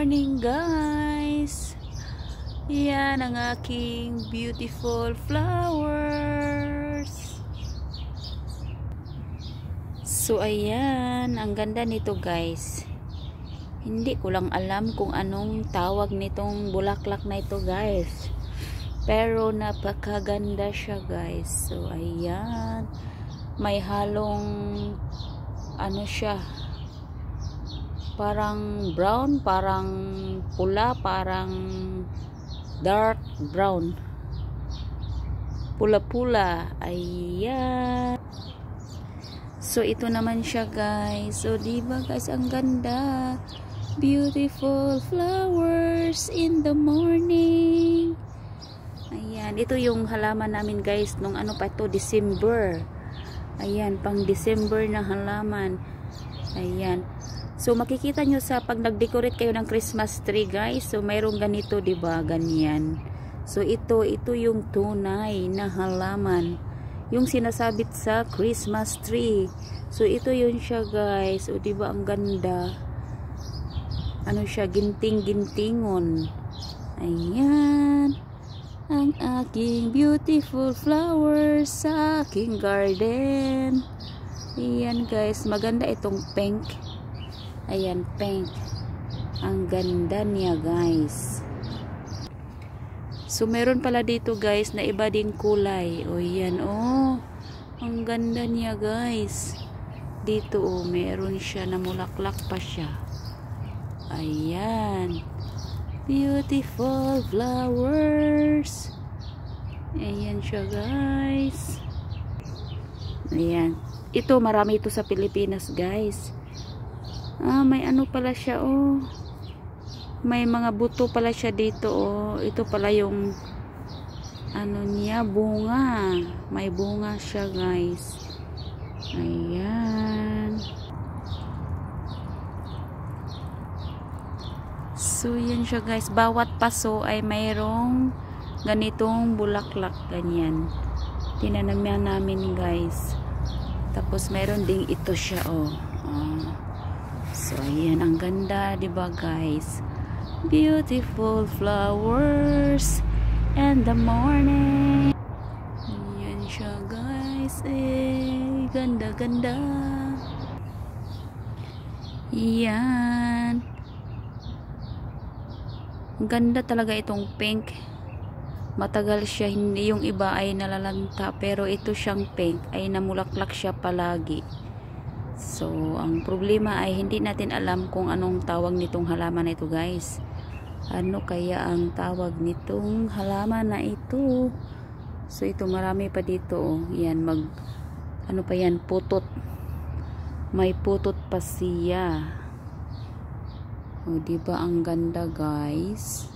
morning guys. Yan ang aking beautiful flowers. So ayan, ang ganda nito guys. Hindi ko lang alam kung anong tawag nitong bulaklak na ito guys. Pero napakaganda siya guys. So ayan, may halong ano siya, parang brown, parang pula, parang dark brown, pula-pula. Ayan. So ito naman siya guys. So diba guys, ang ganda. Beautiful flowers in the morning. Ayan, ito yung halaman namin guys nung ano pa ito, December. Ayan, pang December na halaman. Ayan. So makikita nyo sa pag nag-decorate kayo ng Christmas tree guys. So mayroong ganito, 'di ba? Ganyan. So ito yung tunay na halaman. Yung sinasabit sa Christmas tree. So ito yun siya guys. O 'di ba ang ganda? Ano siya, ginting-gintingon. Ayan. Ang aking beautiful flowers sa aking garden. Ayan guys, maganda itong pink. Ayan, pink. Ang ganda niya guys. So meron pala dito guys na iba ding kulay. O yan, oh. Ang ganda niya guys. Dito oh, meron siya na mulaklak pa siya. Ayan. Beautiful flowers. Ayan siya guys. Ayan. Ito, marami ito sa Pilipinas guys. May ano pala siya oh. May mga buto pala siya dito oh. Ito pala yung ano niya, bunga. May bunga siya guys. Ayan. So yan siya guys. Bawat paso ay mayroong ganitong bulaklak, ganyan. Tinanaman namin guys. Tapos mayroon ding ito siya oh. So ayan, ang ganda, 'di ba guys? Beautiful flowers in the morning. Ayan siya guys. Ganda ganda. Ayan. Ang ganda talaga itong pink. Matagal siya, hindi yung iba ay nalalanta, pero ito siyang pink ay namulaklak siya palagi. So, ang problema ay hindi natin alam kung anong tawag nitong halaman na ito guys. Ano kaya ang tawag nitong halaman na ito? So, ito marami pa dito oh. Yan, ano pa yan, putot. May putot pa siya. O, diba ang ganda guys?